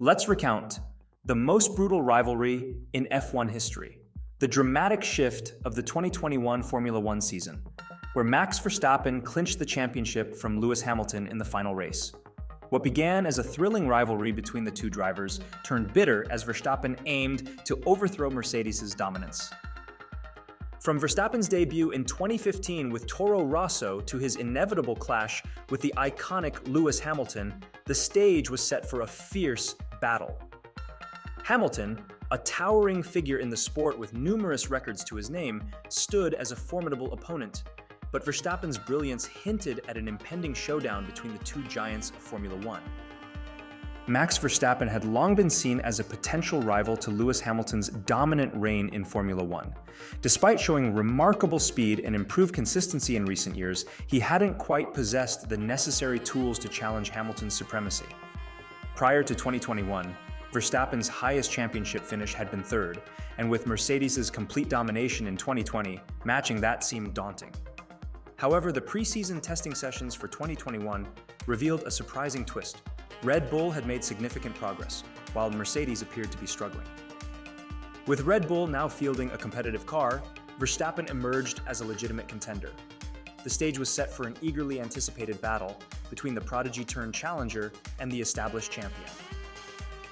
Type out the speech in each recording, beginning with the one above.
Let's recount the most brutal rivalry in F1 history, the dramatic shift of the 2021 Formula One season, where Max Verstappen clinched the championship from Lewis Hamilton in the final race. What began as a thrilling rivalry between the two drivers turned bitter as Verstappen aimed to overthrow Mercedes' dominance. From Verstappen's debut in 2015 with Toro Rosso to his inevitable clash with the iconic Lewis Hamilton, the stage was set for a fierce battle. Hamilton, a towering figure in the sport with numerous records to his name, stood as a formidable opponent, but Verstappen's brilliance hinted at an impending showdown between the two giants of Formula One. Max Verstappen had long been seen as a potential rival to Lewis Hamilton's dominant reign in Formula One. Despite showing remarkable speed and improved consistency in recent years, he hadn't quite possessed the necessary tools to challenge Hamilton's supremacy. Prior to 2021, Verstappen's highest championship finish had been third, and with Mercedes' complete domination in 2020, matching that seemed daunting. However, the preseason testing sessions for 2021 revealed a surprising twist. Red Bull had made significant progress, while Mercedes appeared to be struggling. With Red Bull now fielding a competitive car, Verstappen emerged as a legitimate contender. The stage was set for an eagerly anticipated battle between the prodigy-turned-challenger and the established champion.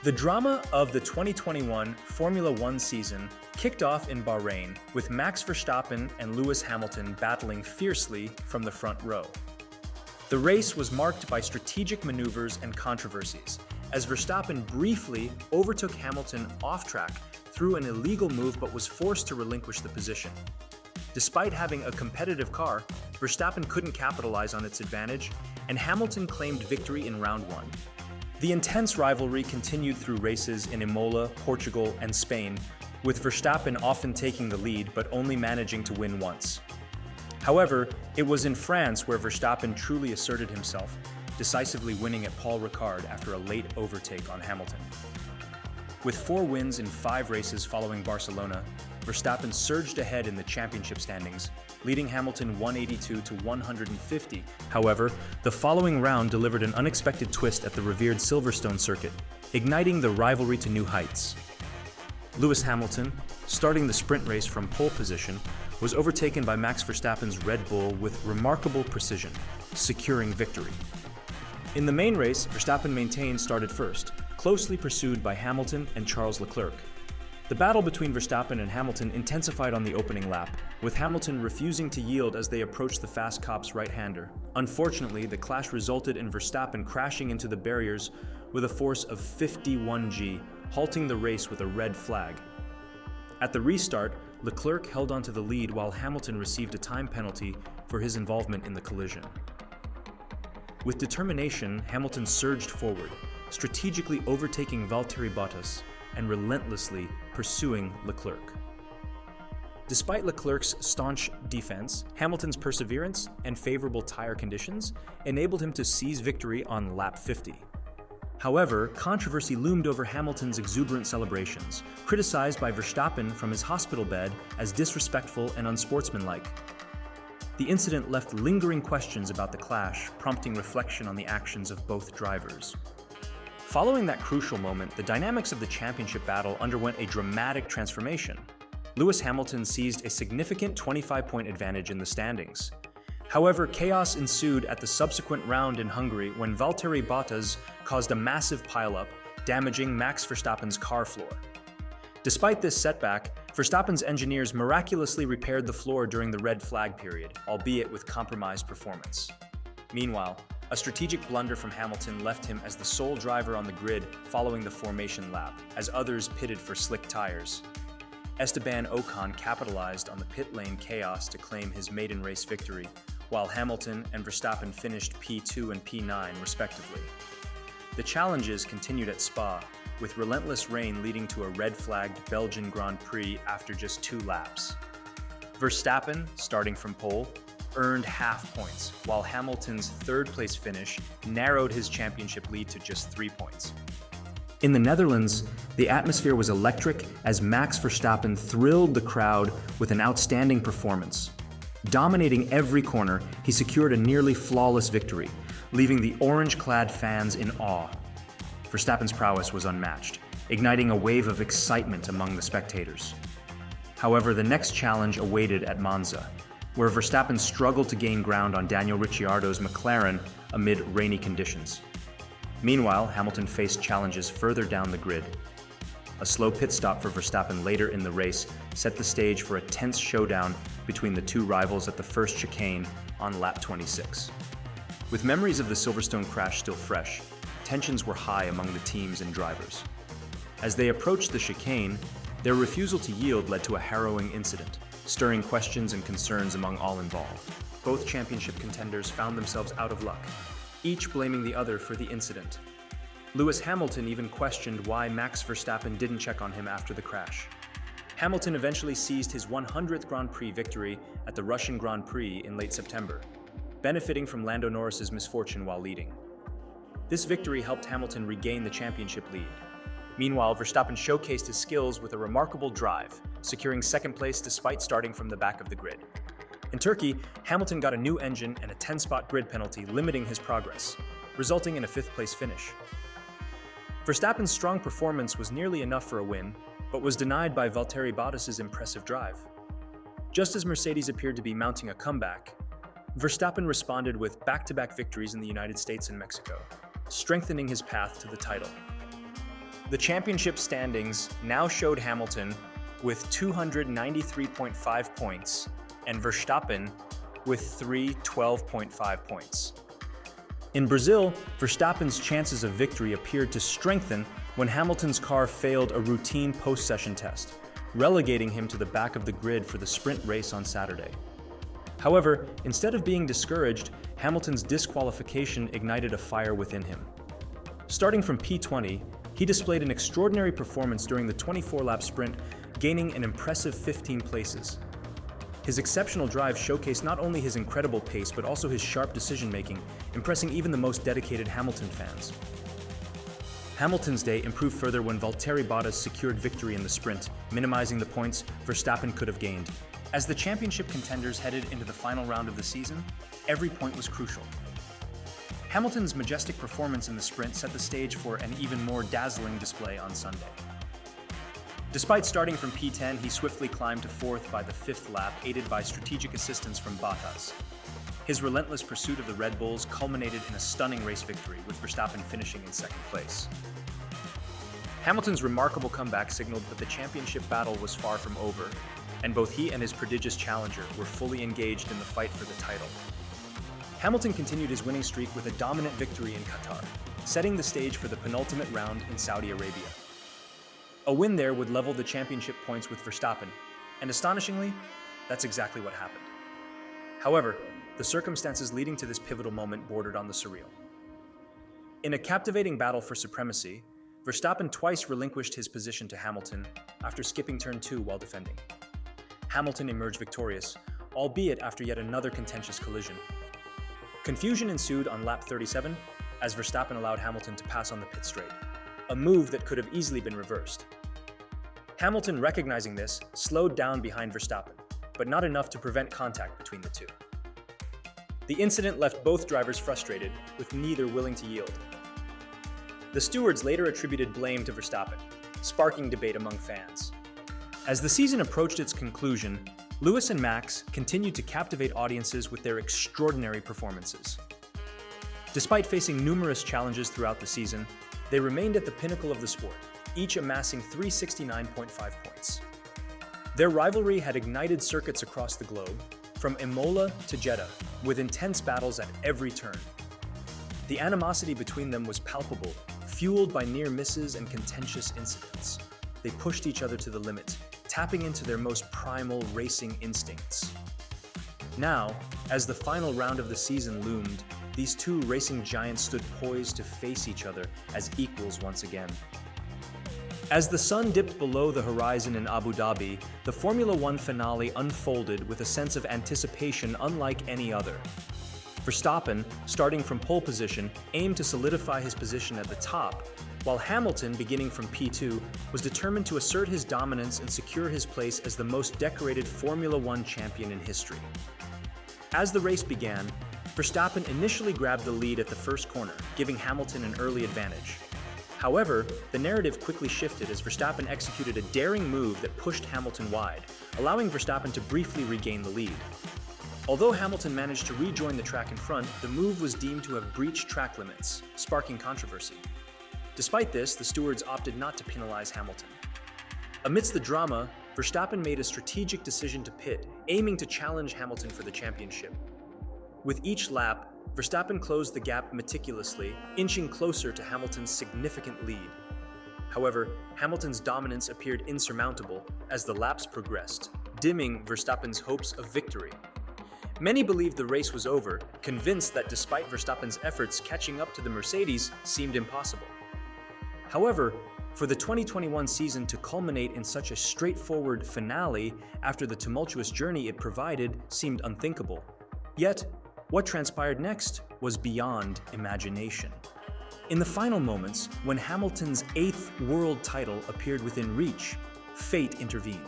The drama of the 2021 Formula One season kicked off in Bahrain with Max Verstappen and Lewis Hamilton battling fiercely from the front row. The race was marked by strategic maneuvers and controversies, as Verstappen briefly overtook Hamilton off track through an illegal move but was forced to relinquish the position. Despite having a competitive car, Verstappen couldn't capitalize on its advantage, and Hamilton claimed victory in round one. The intense rivalry continued through races in Imola, Portugal, and Spain, with Verstappen often taking the lead but only managing to win once. However, it was in France where Verstappen truly asserted himself, decisively winning at Paul Ricard after a late overtake on Hamilton. With 4 wins in 5 races following Barcelona, Verstappen surged ahead in the championship standings, leading Hamilton 182 to 150. However, the following round delivered an unexpected twist at the revered Silverstone circuit, igniting the rivalry to new heights. Lewis Hamilton, starting the sprint race from pole position, was overtaken by Max Verstappen's Red Bull with remarkable precision, securing victory. In the main race, Verstappen started first, closely pursued by Hamilton and Charles Leclerc. The battle between Verstappen and Hamilton intensified on the opening lap, with Hamilton refusing to yield as they approached the fast cop's right-hander. Unfortunately, the clash resulted in Verstappen crashing into the barriers with a force of 51 G, halting the race with a red flag. At the restart, Leclerc held onto the lead while Hamilton received a time penalty for his involvement in the collision. With determination, Hamilton surged forward, strategically overtaking Valtteri Bottas and relentlessly pursuing Leclerc. Despite Leclerc's staunch defense, Hamilton's perseverance and favorable tire conditions enabled him to seize victory on lap 50. However, controversy loomed over Hamilton's exuberant celebrations, criticized by Verstappen from his hospital bed as disrespectful and unsportsmanlike. The incident left lingering questions about the clash, prompting reflection on the actions of both drivers. Following that crucial moment, the dynamics of the championship battle underwent a dramatic transformation. Lewis Hamilton seized a significant 25-point advantage in the standings. However, chaos ensued at the subsequent round in Hungary when Valtteri Bottas caused a massive pileup, damaging Max Verstappen's car floor. Despite this setback, Verstappen's engineers miraculously repaired the floor during the red flag period, albeit with compromised performance. Meanwhile, a strategic blunder from Hamilton left him as the sole driver on the grid following the formation lap, as others pitted for slick tires. Esteban Ocon capitalized on the pit lane chaos to claim his maiden race victory, while Hamilton and Verstappen finished P2 and P9 respectively. The challenges continued at Spa, with relentless rain leading to a red-flagged Belgian Grand Prix after just 2 laps. Verstappen, starting from pole, earned half points, while Hamilton's third-place finish narrowed his championship lead to just 3 points. In the Netherlands, the atmosphere was electric as Max Verstappen thrilled the crowd with an outstanding performance. Dominating every corner, he secured a nearly flawless victory, leaving the orange-clad fans in awe. Verstappen's prowess was unmatched, igniting a wave of excitement among the spectators. However, the next challenge awaited at Monza, where Verstappen struggled to gain ground on Daniel Ricciardo's McLaren amid rainy conditions. Meanwhile, Hamilton faced challenges further down the grid. A slow pit stop for Verstappen later in the race set the stage for a tense showdown between the two rivals at the first chicane on lap 26. With memories of the Silverstone crash still fresh, tensions were high among the teams and drivers. As they approached the chicane, their refusal to yield led to a harrowing incident, stirring questions and concerns among all involved. Both championship contenders found themselves out of luck, each blaming the other for the incident. Lewis Hamilton even questioned why Max Verstappen didn't check on him after the crash. Hamilton eventually seized his 100th Grand Prix victory at the Russian Grand Prix in late September, benefiting from Lando Norris's misfortune while leading. This victory helped Hamilton regain the championship lead. Meanwhile, Verstappen showcased his skills with a remarkable drive, securing second place despite starting from the back of the grid. In Turkey, Hamilton got a new engine and a 10-spot grid penalty limiting his progress, resulting in a fifth-place finish. Verstappen's strong performance was nearly enough for a win, but was denied by Valtteri Bottas's impressive drive. Just as Mercedes appeared to be mounting a comeback, Verstappen responded with back-to-back victories in the United States and Mexico, strengthening his path to the title. The championship standings now showed Hamilton with 293.5 points and Verstappen with 312.5 points. In Brazil, Verstappen's chances of victory appeared to strengthen when Hamilton's car failed a routine post-session test, relegating him to the back of the grid for the sprint race on Saturday. However, instead of being discouraged, Hamilton's disqualification ignited a fire within him. Starting from P20, he displayed an extraordinary performance during the 24-lap sprint, gaining an impressive 15 places. His exceptional drive showcased not only his incredible pace but also his sharp decision-making, impressing even the most dedicated Hamilton fans. Hamilton's day improved further when Valtteri Bottas secured victory in the sprint, minimizing the points Verstappen could have gained. As the championship contenders headed into the final round of the season, every point was crucial. Hamilton's majestic performance in the sprint set the stage for an even more dazzling display on Sunday. Despite starting from P10, he swiftly climbed to fourth by the fifth lap, aided by strategic assistance from Bottas. His relentless pursuit of the Red Bulls culminated in a stunning race victory, with Verstappen finishing in second place. Hamilton's remarkable comeback signaled that the championship battle was far from over, and both he and his prodigious challenger were fully engaged in the fight for the title. Hamilton continued his winning streak with a dominant victory in Qatar, setting the stage for the penultimate round in Saudi Arabia. A win there would level the championship points with Verstappen, and astonishingly, that's exactly what happened. However, the circumstances leading to this pivotal moment bordered on the surreal. In a captivating battle for supremacy, Verstappen twice relinquished his position to Hamilton after skipping turn 2 while defending. Hamilton emerged victorious, albeit after yet another contentious collision. Confusion ensued on lap 37 as Verstappen allowed Hamilton to pass on the pit straight, a move that could have easily been reversed. Hamilton, recognizing this, slowed down behind Verstappen, but not enough to prevent contact between the two. The incident left both drivers frustrated, with neither willing to yield. The stewards later attributed blame to Verstappen, sparking debate among fans. As the season approached its conclusion, Lewis and Max continued to captivate audiences with their extraordinary performances. Despite facing numerous challenges throughout the season, they remained at the pinnacle of the sport, each amassing 369.5 points. Their rivalry had ignited circuits across the globe, from Imola to Jeddah, with intense battles at every turn. The animosity between them was palpable, fueled by near misses and contentious incidents. They pushed each other to the limit, tapping into their most primal racing instincts. Now, as the final round of the season loomed, these two racing giants stood poised to face each other as equals once again. As the sun dipped below the horizon in Abu Dhabi, the Formula One finale unfolded with a sense of anticipation unlike any other. Verstappen, starting from pole position, aimed to solidify his position at the top, while Hamilton, beginning from P2, was determined to assert his dominance and secure his place as the most decorated Formula One champion in history. As the race began, Verstappen initially grabbed the lead at the first corner, giving Hamilton an early advantage. However, the narrative quickly shifted as Verstappen executed a daring move that pushed Hamilton wide, allowing Verstappen to briefly regain the lead. Although Hamilton managed to rejoin the track in front, the move was deemed to have breached track limits, sparking controversy. Despite this, the stewards opted not to penalize Hamilton. Amidst the drama, Verstappen made a strategic decision to pit, aiming to challenge Hamilton for the championship. With each lap, Verstappen closed the gap meticulously, inching closer to Hamilton's significant lead. However, Hamilton's dominance appeared insurmountable as the laps progressed, dimming Verstappen's hopes of victory. Many believed the race was over, convinced that despite Verstappen's efforts, catching up to the Mercedes seemed impossible. However, for the 2021 season to culminate in such a straightforward finale after the tumultuous journey it provided seemed unthinkable. Yet, what transpired next was beyond imagination. In the final moments, when Hamilton's 8th world title appeared within reach, fate intervened.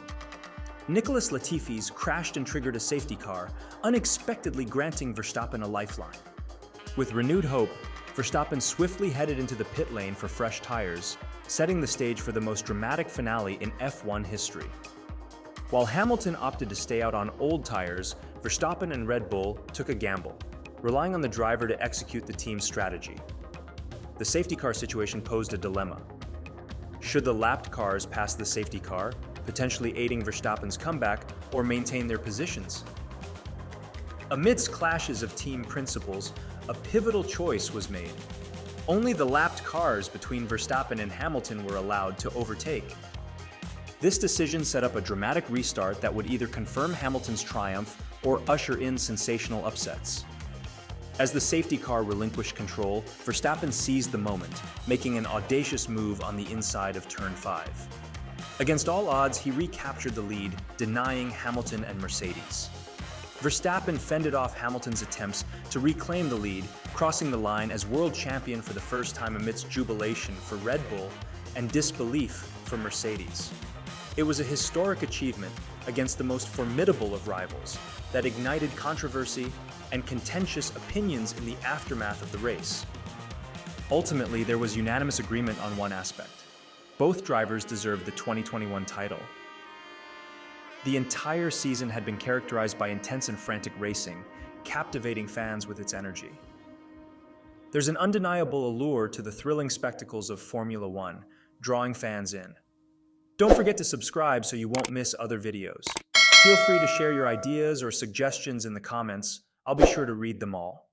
Nicholas Latifi's crashed and triggered a safety car, unexpectedly granting Verstappen a lifeline. With renewed hope, Verstappen swiftly headed into the pit lane for fresh tires, setting the stage for the most dramatic finale in F1 history. While Hamilton opted to stay out on old tires, Verstappen and Red Bull took a gamble, relying on the driver to execute the team's strategy. The safety car situation posed a dilemma. Should the lapped cars pass the safety car, potentially aiding Verstappen's comeback, or maintain their positions? Amidst clashes of team principles, a pivotal choice was made. Only the lapped cars between Verstappen and Hamilton were allowed to overtake. This decision set up a dramatic restart that would either confirm Hamilton's triumph or usher in sensational upsets. As the safety car relinquished control, Verstappen seized the moment, making an audacious move on the inside of Turn 5. Against all odds, he recaptured the lead, denying Hamilton and Mercedes. Verstappen fended off Hamilton's attempts to reclaim the lead, crossing the line as world champion for the first time amidst jubilation for Red Bull and disbelief for Mercedes. It was a historic achievement against the most formidable of rivals that ignited controversy and contentious opinions in the aftermath of the race. Ultimately, there was unanimous agreement on one aspect. Both drivers deserved the 2021 title. The entire season had been characterized by intense and frantic racing, captivating fans with its energy. There's an undeniable allure to the thrilling spectacles of Formula One, drawing fans in. Don't forget to subscribe so you won't miss other videos. Feel free to share your ideas or suggestions in the comments. I'll be sure to read them all.